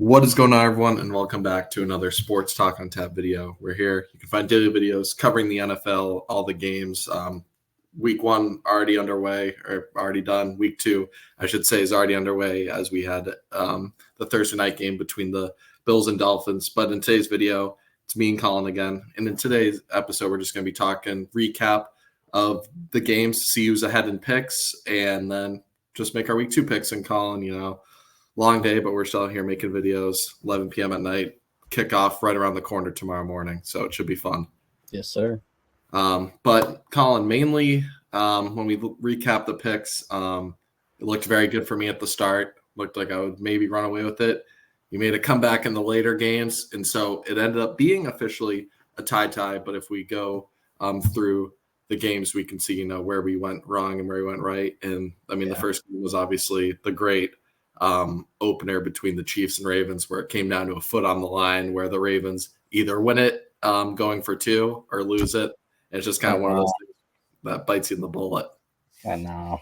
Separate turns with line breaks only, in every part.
What is going on, everyone, and welcome back to another Sports Talk on Tap video. We're here. You can find daily videos covering the NFL, all the games. Week 1 already underway, or already done. Week 2, I should say, is already underway as we had the Thursday night game between the Bills and Dolphins. But in today's video, it's me and Colin again. And in today's episode, we're just going to be talking recap of the games, see who's ahead in picks, and then just make our Week 2 picks. And Colin, long day, but we're still here making videos, 11 p.m. at night, kickoff right around the corner tomorrow morning. So it should be fun.
Yes, sir.
But Colin, mainly when we recap the picks, it looked very good for me at the start. Looked like I would maybe run away with it. You made a comeback in the later games. And so it ended up being officially a tie. But if we go through the games, we can see, where we went wrong and where we went right. And the first game was obviously the great opener between the Chiefs and Ravens, where it came down to a foot on the line, where the Ravens either win it going for 2 or lose it. And it's just kind of one of those things that bites you in the bullet.
I know.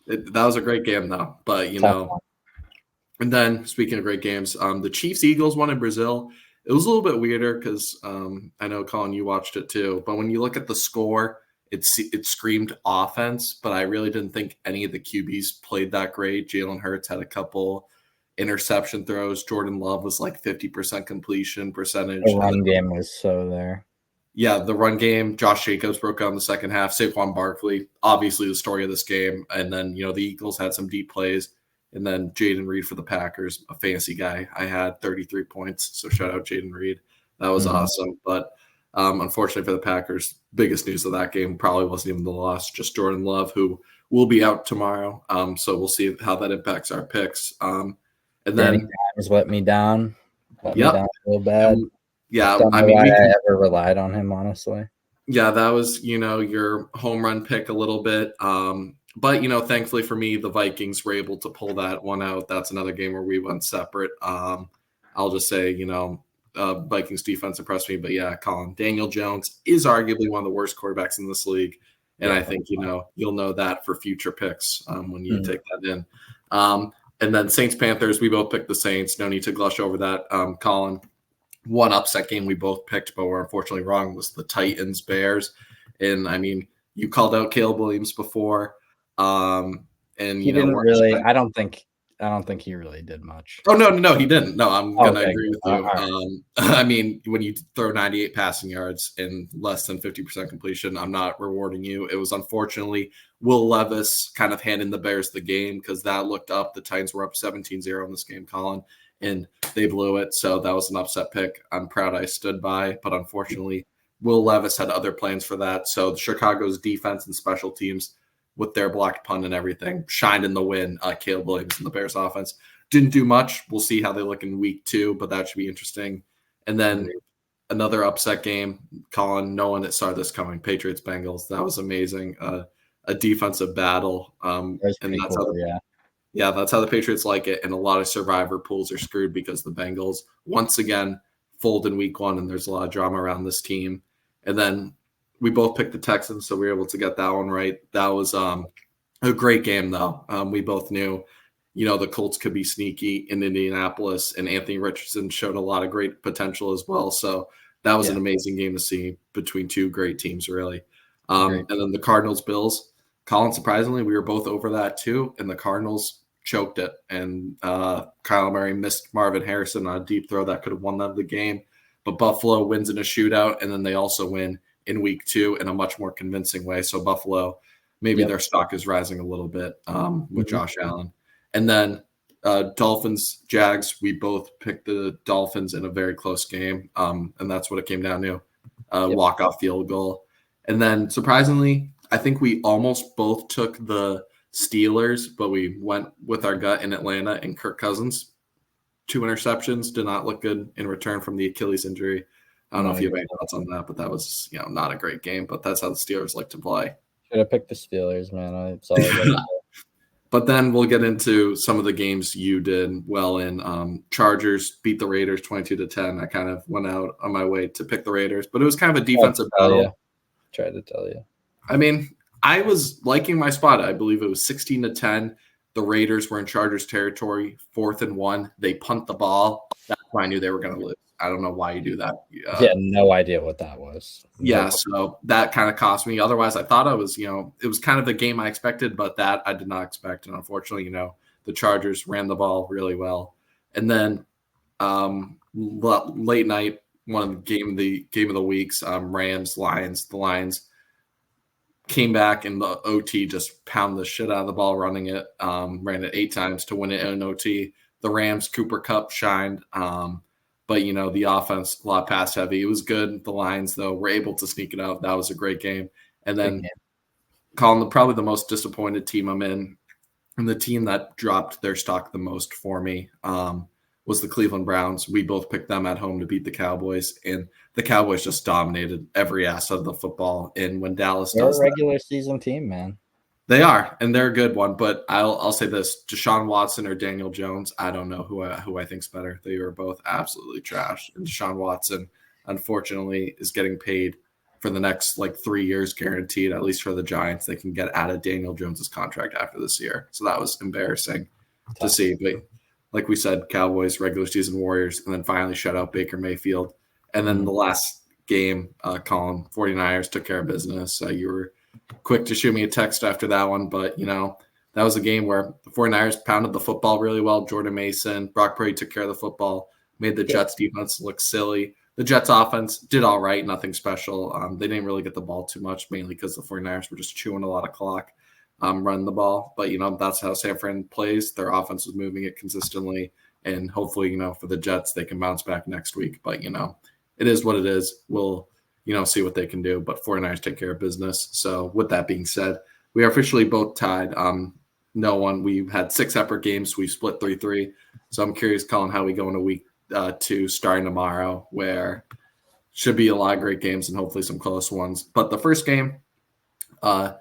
That was a great game, though. But, and then speaking of great games, the Chiefs-Eagles won in Brazil. It was a little bit weirder because I know, Colin, you watched it too. But when you look at the score, it screamed offense, but I really didn't think any of the QBs played that great. Jalen Hurts had a couple interception throws. Jordan Love was like 50% completion percentage.
The run game was so there.
Yeah, the run game. Josh Jacobs broke out in the second half. Saquon Barkley, obviously the story of this game. And then, the Eagles had some deep plays. And then Jaden Reed for the Packers, a fancy guy. I had 33 points, so shout out Jaden Reed. That was awesome. But unfortunately for the Packers, biggest news of that game probably wasn't even the loss, just Jordan Love, who will be out tomorrow. So we'll see how that impacts our picks. And then
Dimes let me down. Let me down real bad.
Yeah,
I ever relied on him, honestly.
Yeah, that was your home run pick a little bit. But thankfully for me, the Vikings were able to pull that one out. That's another game where we went separate. I'll just say Vikings defense impressed me, but yeah, Colin, Daniel Jones is arguably one of the worst quarterbacks in this league, and I think you'll know that for future picks when you take that in. And then Saints Panthers, we both picked the Saints. No need to gush over that. Colin, one upset game we both picked, but we're unfortunately wrong, was the Titans Bears, and you called out Caleb Williams before, and
he didn't really. I don't think he really did much.
Oh, no, he didn't. No, I'm going to agree with you. Right. When you throw 98 passing yards and less than 50% completion, I'm not rewarding you. It was unfortunately Will Levis kind of handing the Bears the game because that looked up. The Titans were up 17-0 in this game, Colin, and they blew it. So that was an upset pick. I'm proud I stood by, but unfortunately, Will Levis had other plans for that. So Chicago's defense and special teams, with their blocked punt and everything, shined in the win. Caleb Williams and the Bears offense didn't do much. We'll see how they look in week 2, but that should be interesting. And then another upset game, Colin, no one saw this coming. Patriots Bengals. That was amazing. A defensive battle. And that's that's how the Patriots like it. And a lot of survivor pools are screwed because the Bengals once again fold in week 1, and there's a lot of drama around this team. And then we both picked the Texans, so we were able to get that one right. That was a great game, though. We both knew, the Colts could be sneaky in Indianapolis, and Anthony Richardson showed a lot of great potential as well. So that was an amazing game to see between two great teams, really. And then the Cardinals-Bills. Colin, surprisingly, we were both over that too, and the Cardinals choked it. And Kyler Murray missed Marvin Harrison on a deep throw that could have won them the game. But Buffalo wins in a shootout, and then they also win in week 2 in a much more convincing way. So Buffalo, maybe their stock is rising a little bit with Josh Allen. And then Dolphins, Jags, we both picked the Dolphins in a very close game. And that's what it came down to, walk-off field goal. And then surprisingly, I think we almost both took the Steelers, but we went with our gut in Atlanta, and Kirk Cousins, 2 interceptions, did not look good in return from the Achilles injury. I don't know if you have any thoughts on that, but that was, not a great game. But that's how the Steelers like to play.
Should have picked the Steelers, man. Sorry.
But then we'll get into some of the games you did well in. Chargers beat the Raiders 22-10. I kind of went out on my way to pick the Raiders, but it was kind of a defensive battle.
Tried to tell you.
I mean, I was liking my spot. I believe it was 16-10. The Raiders were in Chargers territory, 4th and 1. They punt the ball. That's why I knew they were going to lose. I don't know why you do that.
No idea what that was.
Yeah, so that kind of cost me. Otherwise, I thought it was kind of the game I expected, but that I did not expect. And unfortunately, the Chargers ran the ball really well. And then late night, one of the game of the weeks, Rams, Lions. The Lions came back in the OT, just pounded the shit out of the ball, running it, ran it 8 times to win it in OT. The Rams, Cooper Kupp shined. But, the offense, a lot pass heavy. It was good. The Lions, though, were able to sneak it out. That was a great game. And then, Colin, probably the most disappointed team I'm in, and the team that dropped their stock the most for me was the Cleveland Browns. We both picked them at home to beat the Cowboys, and the Cowboys just dominated every asset of the football. And when Dallas does
they're a regular season team, man.
They are, and they're a good one. But I'll say this: Deshaun Watson or Daniel Jones. I don't know who I think's better. They are both absolutely trash. And Deshaun Watson, unfortunately, is getting paid for the next 3 years guaranteed, at least for the Giants. They can get out of Daniel Jones's contract after this year. So that was embarrassing to see. But like we said, Cowboys, regular season warriors, and then finally shut out Baker Mayfield. And then the last game, Colin, 49ers took care of business. You were quick to shoot me a text after that one, but that was a game where the 49ers pounded the football really well. Jordan Mason, Brock Purdy took care of the football, made the Jets defense look silly. The Jets offense did all right, nothing special. They didn't really get the ball too much, mainly because the 49ers were just chewing a lot of clock running the ball. But that's how San Fran plays. Their offense was moving it consistently, and hopefully for the Jets they can bounce back next week. But it is what it is. We'll see what they can do, but 49ers take care of business. So with that being said, we are officially both tied. We've had 6 separate games. We split 3-3. So I'm curious, Colin, how we go into week 2 starting tomorrow, where should be a lot of great games and hopefully some close ones. But the first game, the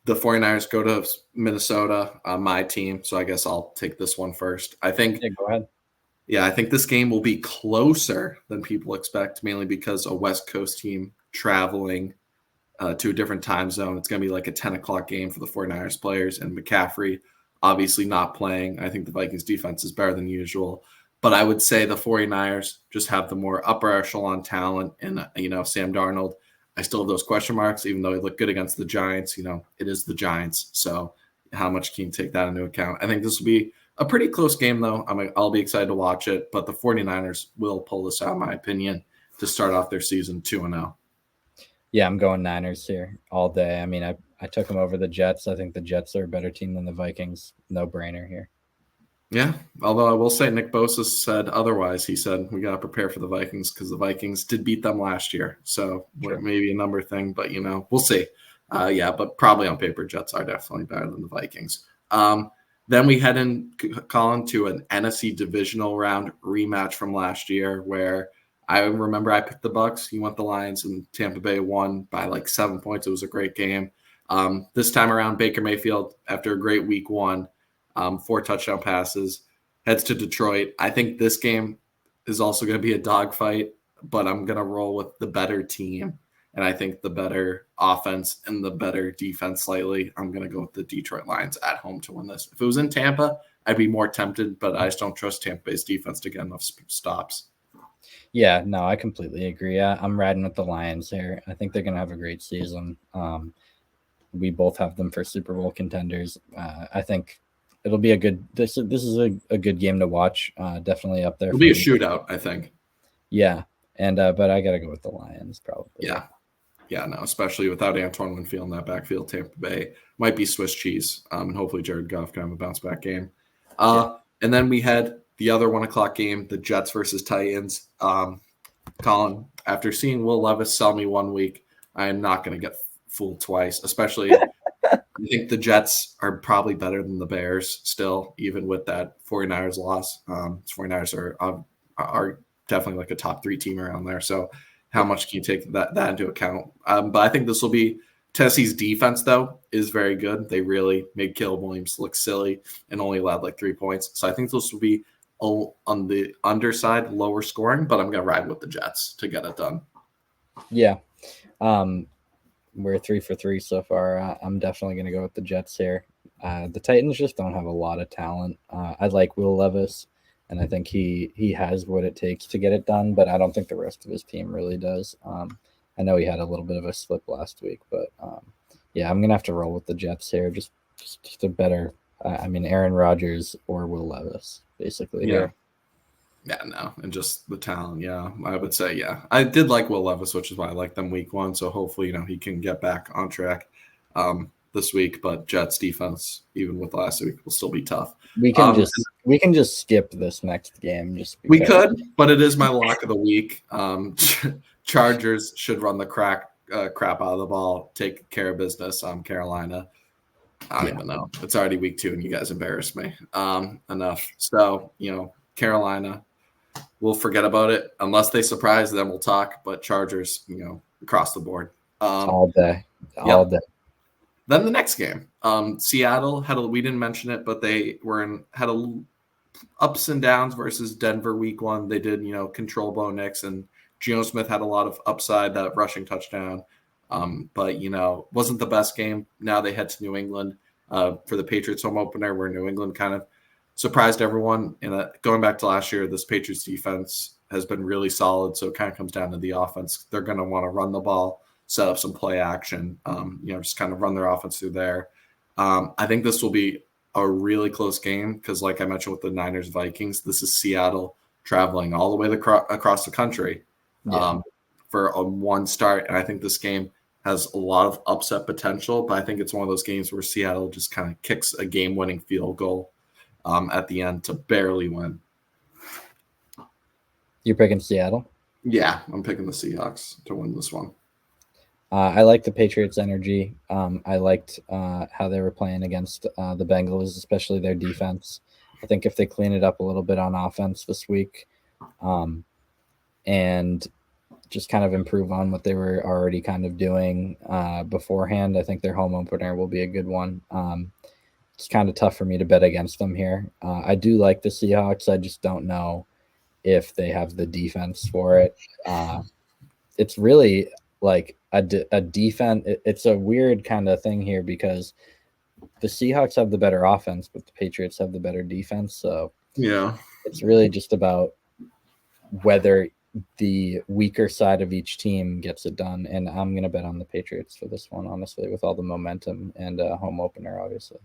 49ers go to Minnesota, my team. So I guess I'll take this one first. I think.
Yeah, go ahead.
Yeah, I think this game will be closer than people expect, mainly because a West Coast team traveling to a different time zone. It's going to be like a 10 o'clock game for the 49ers players, and McCaffrey obviously not playing. I think the Vikings defense is better than usual. But I would say the 49ers just have the more upper echelon talent. And, Sam Darnold, I still have those question marks, even though he looked good against the Giants. It is the Giants. So how much can you take that into account? I think this will be a pretty close game, though. I'll be excited to watch it, but the 49ers will pull this out, in my opinion, to start off their season 2-0.
Yeah, I'm going Niners here all day. I mean, I took them over the Jets. I think the Jets are a better team than the Vikings. No brainer here.
Yeah, although I will say Nick Bosa said otherwise. He said we got to prepare for the Vikings because the Vikings did beat them last year. So maybe a number thing, but, we'll see. But probably on paper, Jets are definitely better than the Vikings. Then we head in, Colin, to an NFC divisional round rematch from last year, where I remember I picked the Bucs. You went the Lions, and Tampa Bay won by 7 points. It was a great game. This time around, Baker Mayfield, after a great week 1, 4 touchdown passes, heads to Detroit. I think this game is also going to be a dogfight, but I'm going to roll with the better team. And I think the better offense and the better defense slightly. I'm going to go with the Detroit Lions at home to win this. If it was in Tampa, I'd be more tempted, but I just don't trust Tampa Bay's defense to get enough stops.
Yeah, no, I completely agree. I'm riding with the Lions here. I think they're going to have a great season. We both have them for Super Bowl contenders. I think it'll be a good – this is a good game to watch. Definitely up there.
It'll be a shootout, I think.
Yeah, and but I got to go with the Lions probably.
Yeah, no, especially without Antoine Winfield in that backfield. Tampa Bay might be Swiss cheese, and hopefully Jared Goff can have a bounce-back game. And then we had the other 1 o'clock game, the Jets versus Titans. Colin, after seeing Will Levis sell me 1 week, I am not going to get fooled twice, especially I think the Jets are probably better than the Bears still, even with that 49ers loss. 49ers are definitely a top 3 team around there, so how much can you take that into account? But I think this will be Tennessee's defense, though, is very good. They really made Caleb Williams look silly and only allowed 3 points. So I think this will be on the underside, lower scoring, but I'm going to ride with the Jets to get it done.
Yeah. We're 3 for 3 so far. I'm definitely going to go with the Jets here. The Titans just don't have a lot of talent. I like Will Levis, and I think he has what it takes to get it done, but I don't think the rest of his team really does. I know he had a little bit of a slip last week, but yeah, I'm gonna have to roll with the Jets here. Just a better. I mean, Aaron Rodgers or Will Levis, basically.
Yeah.
Here.
Yeah, no, and just the talent. Yeah, I would say, yeah. I did like Will Levis, which is why I like them week one. So hopefully, he can get back on track this week. But Jets defense, even with last week, will still be tough.
We can just skip this next game.
We could, but it is my lock of the week. Chargers should run the crap out of the ball, take care of business. Carolina. I don't even know. It's already week 2, and you guys embarrassed me. Enough. So Carolina. We'll forget about it unless they surprise. Then we'll talk. But Chargers, across the board,
all day.
Then the next game, Seattle we didn't mention it, but they had ups and downs versus Denver week 1. They did, control Bo Nix, and Geno Smith had a lot of upside, that rushing touchdown. But wasn't the best game. Now they head to New England for the Patriots home opener, where New England kind of surprised everyone. And going back to last year, this Patriots defense has been really solid. So it kind of comes down to the offense. They're going to want to run the ball, set up some play action, just kind of run their offense through there. I think this will be a really close game because, like I mentioned with the Niners-Vikings, this is Seattle traveling all the way across the country for a one start. And I think this game has a lot of upset potential, but I think it's one of those games where Seattle just kind of kicks a game-winning field goal at the end to barely win.
You're picking Seattle?
Yeah, I'm picking the Seahawks to win this one.
I like the Patriots' energy. I liked how they were playing against the Bengals, especially their defense. I think if they clean it up a little bit on offense this week and just kind of improve on what they were already kind of doing beforehand, I think their home opener will be a good one. It's kind of tough for me to bet against them here. I do like the Seahawks. I just don't know if they have the defense for it. It's really like a defense. It's a weird kind of thing here because the Seahawks have the better offense, but the Patriots have the better defense. So
yeah,
it's really just about whether the weaker side of each team gets it done. And I'm going to bet on the Patriots for this one, honestly, with all the momentum and home opener, obviously.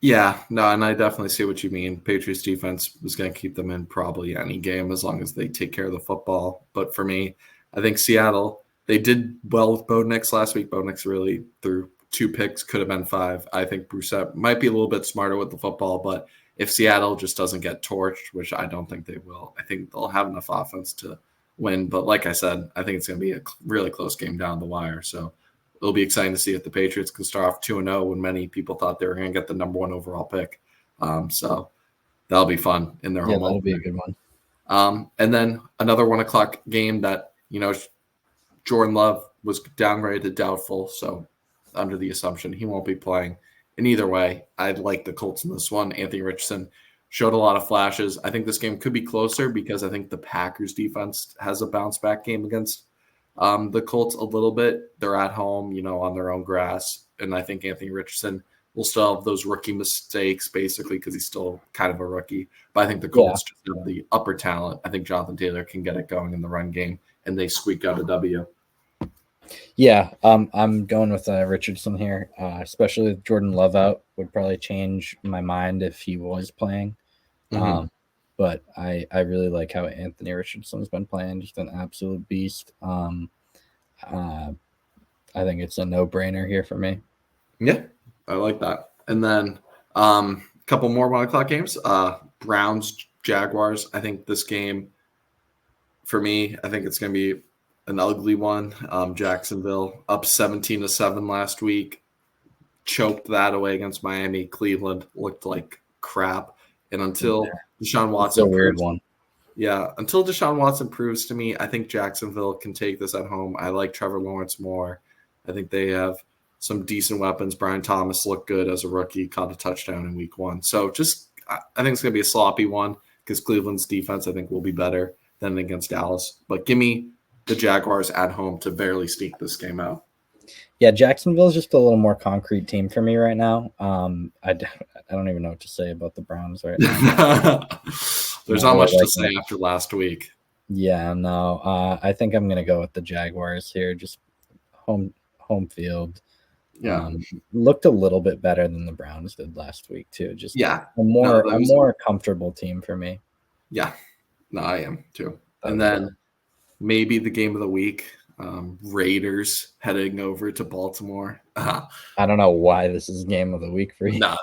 Yeah, no, and I definitely see what you mean. Patriots defense is going to keep them in probably any game as long as they take care of the football. But for me, I think Seattle, they did well with Bo Nix last week. Bo Nix really threw 2 picks, could have been 5. I think Brissett might be a little bit smarter with the football, but if Seattle just doesn't get torched, which I don't think they will, I think they'll have enough offense to win. But like I said, I think it's going to be a really close game down the wire. So it'll be exciting to see if the Patriots can start off 2-0 when many people thought they were going to get the number 1 overall pick. So that'll be fun in their home.
That'll be a good one.
And then another 1:00 game that, Jordan Love was downgraded to doubtful. So under the assumption he won't be playing. In either way, I'd like the Colts in this one. Anthony Richardson showed a lot of flashes. I think this game could be closer because I think the Packers defense has a bounce back game against the Colts a little bit. They're at home, on their own grass. And I think Anthony Richardson will still have those rookie mistakes basically because he's still kind of a rookie. But I think the Colts just have the upper talent. I think Jonathan Taylor can get it going in the run game and they squeak out a W.
Yeah, I'm going with Richardson here, especially with Jordan Love out. Would probably change my mind if he was playing. But I really like how Anthony Richardson's been playing, just an absolute beast. I think it's a no-brainer here for me.
Yeah, I like that. And then a couple more 1:00 games. Browns, Jaguars. I think this game, for me, I think it's going to be an ugly one. Jacksonville up 17-7 last week. Choked that away against Miami. Cleveland looked like crap. And until Deshaun Watson,
it's a weird one.
Yeah, until Deshaun Watson proves to me, I think Jacksonville can take this at home. I like Trevor Lawrence more. I think they have some decent weapons. Brian Thomas looked good as a rookie, caught a touchdown in week 1. So I think it's going to be a sloppy one because Cleveland's defense, I think, will be better than against Dallas. But give me the Jaguars at home to barely sneak this game out.
Yeah, Jacksonville is just a little more concrete team for me right now. I don't even know what to say about the Browns right now.
There's not much to say after last week.
Yeah, no. I think I'm gonna go with the Jaguars here. Just home field.
Yeah,
looked a little bit better than the Browns did last week too. Just
yeah,
a more comfortable team for me.
Yeah, no, I am too. And then maybe the game of the week, Raiders heading over to Baltimore.
I don't know why this is game of the week for you.
No.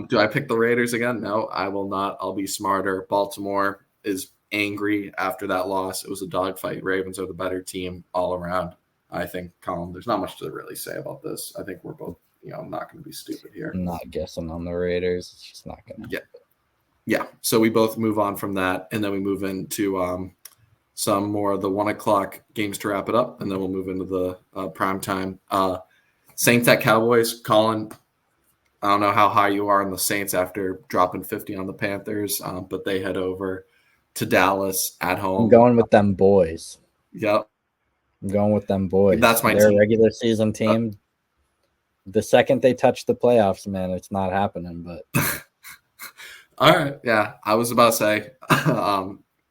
Do I pick the Raiders again? No, I will not. I'll be smarter. Baltimore is angry after that loss. It was a dogfight. Ravens are the better team all around. I think, Colin, there's not much to really say about this. I think we're both, not going to be stupid here.
I'm not guessing on the Raiders. It's just not going
to. Yeah. So we both move on from that, and then we move into some more of the 1:00 games to wrap it up, and then we'll move into the prime time. Saints at Cowboys. Colin, I don't know how high you are on the Saints after dropping 50 on the Panthers, but they head over to Dallas at home.
I'm going with them boys.
Yep.
I'm going with them boys.
That's my
team. Regular season team. The second they touch the playoffs, man, it's not happening. But
all right, yeah, I was about to say,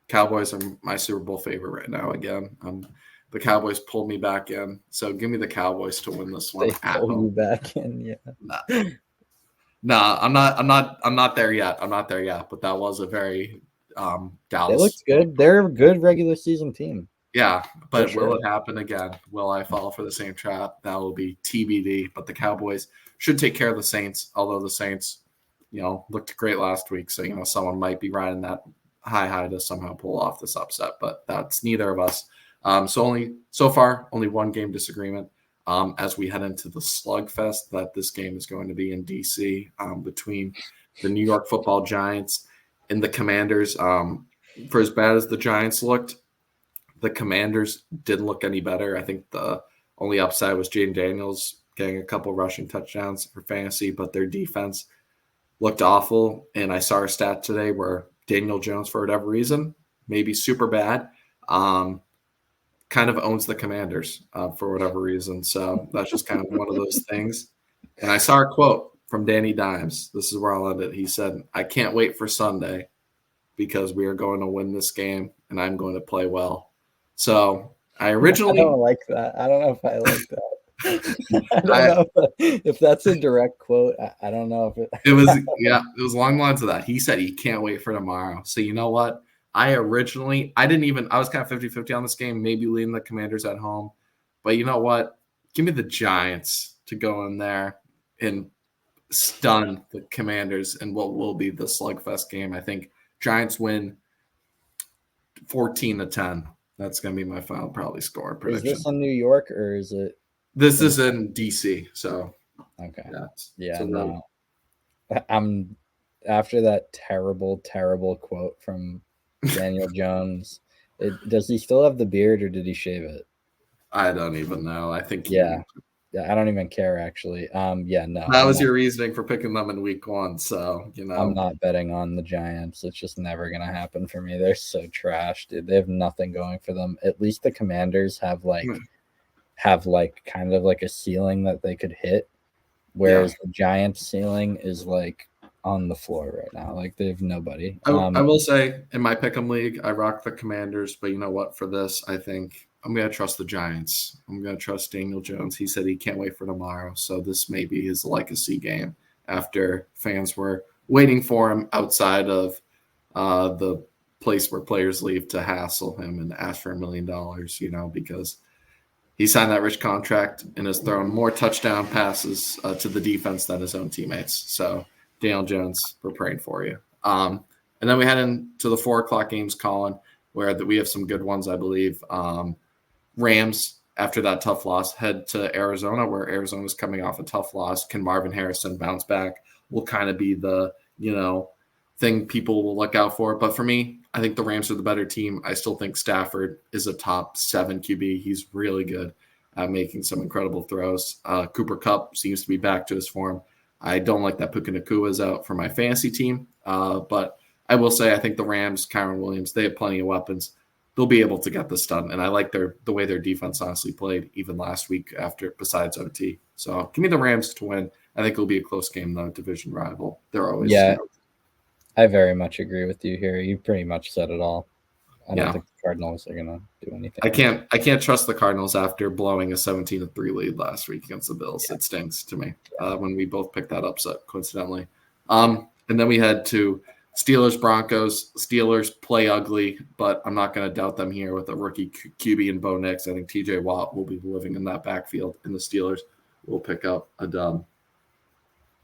Cowboys are my Super Bowl favorite right now. Again, the Cowboys pulled me back in, so give me the Cowboys to win this one.
They pulled you back in, yeah.
Nah, I'm not there yet. I'm not there yet. But that was a very Dallas.
They looked good. They're a good regular season team.
Yeah, but will it happen again? Will I fall for the same trap? That will be TBD. But the Cowboys should take care of the Saints, although the Saints, looked great last week. So, someone might be riding that high to somehow pull off this upset, but that's neither of us. So far, only one game disagreement as we head into the slugfest that this game is going to be in DC between the New York Football Giants and the Commanders. For as bad as the Giants looked, the Commanders didn't look any better. I think the only upside was Jaden Daniels getting a couple rushing touchdowns for fantasy, but their defense looked awful. And I saw a stat today where Daniel Jones, for whatever reason, maybe super bad, kind of owns the Commanders for whatever reason. So that's just kind of one of those things. And I saw a quote from Danny Dimes. This is where I'll end it. He said, "I can't wait for Sunday because we are going to win this game and I'm going to play well." So I
don't like that. I don't know if I like that. I don't know if that's a direct quote. I don't know if
it was. Yeah, it was along the lines of that. He said he can't wait for tomorrow. So you know what? I was kind of 50-50 on this game, maybe leading the Commanders at home. But you know what? Give me the Giants to go in there and stun the Commanders in what will be the slugfest game. I think Giants win 14-10. That's going to be my final probably score prediction.
Is this in New York or is it?
This is in DC. So
okay, yeah, no. I'm after that terrible quote from Daniel Jones. Does he still have the beard or did he shave it?
I don't even know. I think
yeah, I don't even care actually. Yeah, no.
That was your reasoning for picking them in week 1, so
I'm not betting on the Giants. It's just never gonna happen for me. They're so trash, dude. They have nothing going for them. At least the Commanders have kind of like a ceiling that they could hit, whereas the Giants' ceiling is like on the floor right now. Like they have nobody.
I will say in my pick'em league, I rock the Commanders, but you know what? For this, I think I'm going to trust the Giants. I'm going to trust Daniel Jones. He said he can't wait for tomorrow. So this may be his legacy game after fans were waiting for him outside of the place where players leave to hassle him and ask for $1 million, because he signed that rich contract and has thrown more touchdown passes to the defense than his own teammates. So Daniel Jones, we're praying for you. And then we head into the 4:00 games, Colin, where we have some good ones, I believe. Rams, after that tough loss, head to Arizona, where Arizona's coming off a tough loss. Can Marvin Harrison bounce back? Will kind of be the, thing people will look out for. But for me, I think the Rams are the better team. I still think Stafford is a top 7 QB. He's really good at making some incredible throws. Cooper Kupp seems to be back to his form. I don't like that Puka Nacua is out for my fantasy team. But I will say I think the Rams, Kyron Williams, they have plenty of weapons. they'll be able to get this done. And I like the way their defense honestly played even last week besides OT. So give me the Rams to win. I think it'll be a close game though, division rival. They're always
I very much agree with you here. You pretty much said it all. I don't think the Cardinals are gonna do anything.
I can't trust the Cardinals after blowing a 17-3 lead last week against the Bills. It stinks to me when we both picked that upset, coincidentally. And then we head to Steelers Broncos. Steelers play ugly, but I'm not going to doubt them here with a rookie QB and Bo Nix. I think TJ Watt will be living in that backfield, and the Steelers will pick up a dub.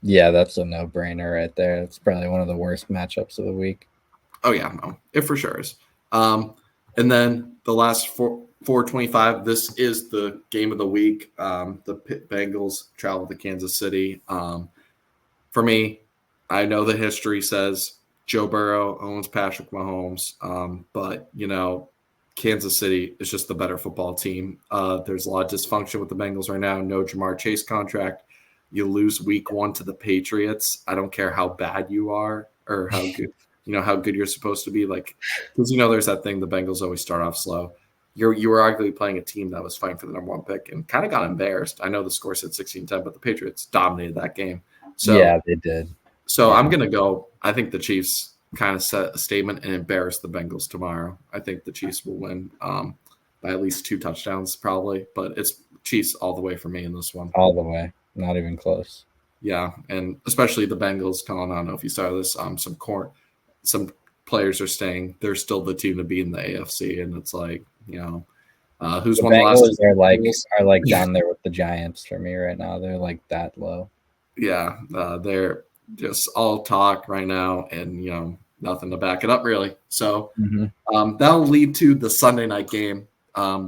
Yeah, that's a no-brainer right there. It's probably one of the worst matchups of the week.
Oh yeah, no, it for sure is. And then the last 425, this is the game of the week. The Bengals travel to Kansas City. For me, I know the history says Joe Burrow owns Patrick Mahomes, but, Kansas City is just the better football team. There's a lot of dysfunction with the Bengals right now. No Jamar Chase contract. You lose week 1 to the Patriots. I don't care how bad you are or how good. How good you're supposed to be, because there's that thing, the Bengals always start off slow. You were arguably playing a team that was fighting for the number 1 pick and kind of got embarrassed. I know the score said 16-10, but the Patriots dominated that game. So
yeah, they did.
So I'm gonna go. I think the Chiefs kind of set a statement and embarrass the Bengals tomorrow. I think the Chiefs will win by at least 2 touchdowns, probably. But it's Chiefs all the way for me in this one.
All the way, not even close.
Yeah, and especially the Bengals. Colin, I don't know if you saw this. Some players are staying. They're still the team to be in the AFC, and it's like, who's
the
won the last?
Are like down there with the Giants for me right now. They're like that low.
Yeah, they're just all talk right now, and nothing to back it up really. So that'll lead to the Sunday night game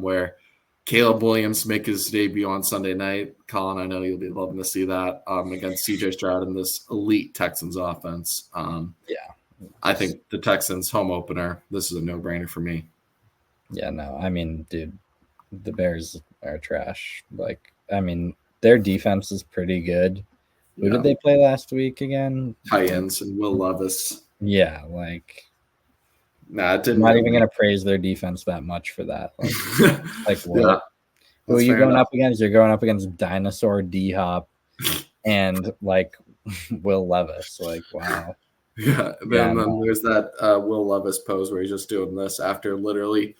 where Caleb Williams make his debut on Sunday night. Colin, I know you'll be loving to see that against CJ Stroud and this elite Texans offense. I think the Texans home opener, this is a no-brainer for me.
Yeah, no, I mean, dude, the Bears are trash. Their defense is pretty good. Who did they play last week again?
Titans and Will Levis.
Yeah,
it didn't.
I'm not even going to praise their defense that much for that. What?
Yeah,
who are you going up against? You're going up against Dinosaur D-Hop and Will Levis. Wow.
Yeah, then there's that Will Levis pose where he's just doing this after literally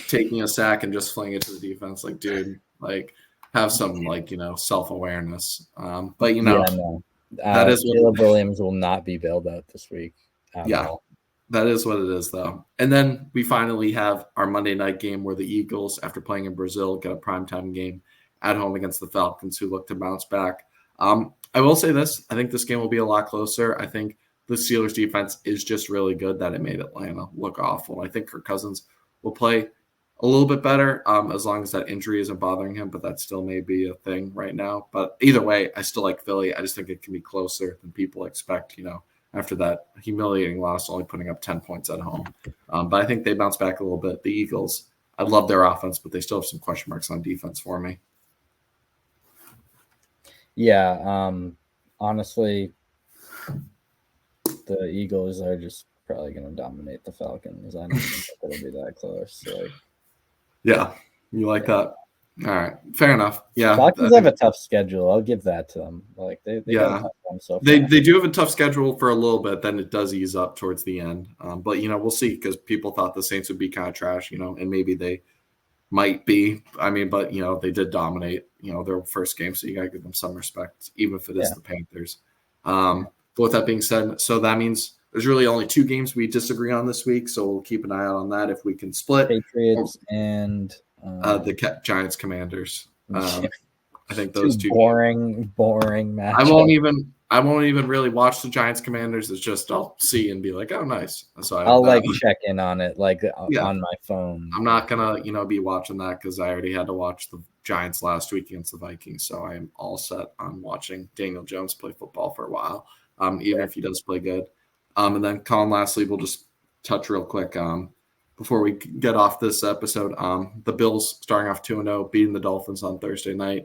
taking a sack and just flinging it to the defense. Dude, have some self-awareness. But that is
Caleb Williams will not be bailed out this week.
That is what it is though. And then we finally have our Monday night game where the Eagles, after playing in Brazil, get a primetime game at home against the Falcons, who look to bounce back. I will say this: I think this game will be a lot closer. I think the Steelers defense is just really good that it made Atlanta look awful. I think Kirk Cousins will play a little bit better as long as that injury isn't bothering him, but that still may be a thing right now. But either way, I still like Philly. I just think it can be closer than people expect, after that humiliating loss, only putting up 10 points at home. But I think they bounce back a little bit. The Eagles, I love their offense, but they still have some question marks on defense for me.
Yeah, honestly, the Eagles are just probably going to dominate the Falcons. I don't think it'll be that close.
Yeah, you like that? All right, fair enough. Yeah,
Falcons have a tough schedule. I'll give that to them. They got a tough one so far.
They do have a tough schedule for a little bit. Then it does ease up towards the end. But we'll see, because people thought the Saints would be kind of trash, and maybe they might be. But they did dominate, their first game, so you gotta give them some respect, even if it is the Panthers. But with that being said, so that means there's really only 2 games we disagree on this week, so we'll keep an eye out on that if we can split.
Patriots and
the Giants Commanders. I think those 2
boring matches.
I won't even really watch the Giants Commanders. It's just I'll see and be like, oh, nice. So
I'll check in on it on my phone.
I'm not gonna be watching that because I already had to watch the Giants last week against the Vikings, so I am all set on watching Daniel Jones play football for a while. Even if he does play good. And then, Colin, lastly, we'll just touch real quick before we get off this episode. The Bills starting off 2-0, beating the Dolphins on Thursday night.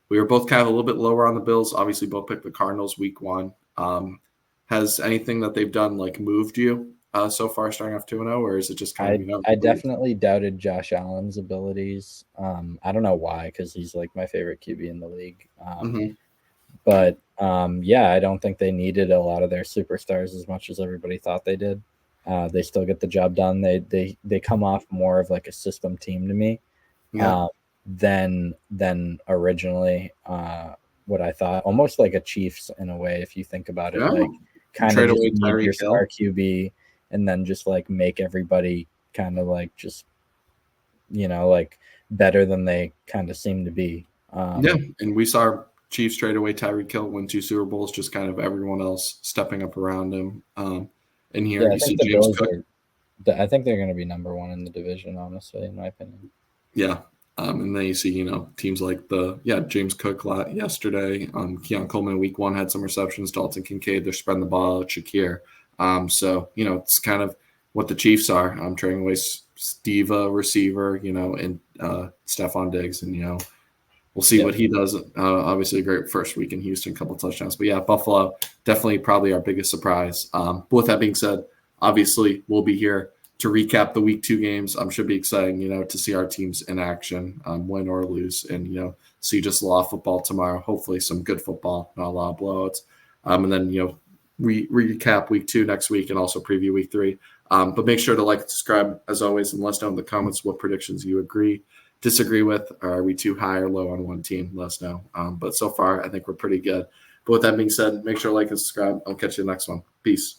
We were both kind of a little bit lower on the Bills. Obviously, both picked the Cardinals week 1. Has anything that they've done moved you so far, starting off 2-0, or is it just kind of
I definitely doubted Josh Allen's abilities. I don't know why, because he's like my favorite QB in the league. But yeah, I don't think they needed a lot of their superstars as much as everybody thought they did. They still get the job done. They come off more of like a system team to me than originally what I thought. Almost like a Chiefs in a way, if you think about it. Like kind of just need your star QB and then just like make everybody kind of like just like better than they kind of seem to be.
And we saw Chiefs trade away Tyreek Hill, win 2 Super Bowls, just kind of everyone else stepping up around him. And here you see James Cook.
I think they're going to be number 1 in the division, honestly, in my opinion.
Yeah. And then you see, teams like James Cook yesterday. Keon Coleman week 1 had some receptions. Dalton Kincaid, they're spreading the ball out. Shakir. So, it's kind of what the Chiefs are. I'm trading away Steve, receiver, and Stephon Diggs. And, we'll see what he does. Obviously, a great first week in Houston, couple touchdowns. But, yeah, Buffalo, definitely probably our biggest surprise. But with that being said, obviously, we'll be here to recap the week 2 games. Should be exciting, to see our teams in action, win or lose, and, see just a lot of football tomorrow. Hopefully some good football, not a lot of blowouts. And then, recap week 2 next week and also preview week 3. But make sure to like and subscribe as always, and let us know in the comments what predictions you disagree with. Are we too high or low on one team? Let us know. But so far, I think we're pretty good. But with that being said, make sure to like and subscribe. I'll catch you in the next one. Peace.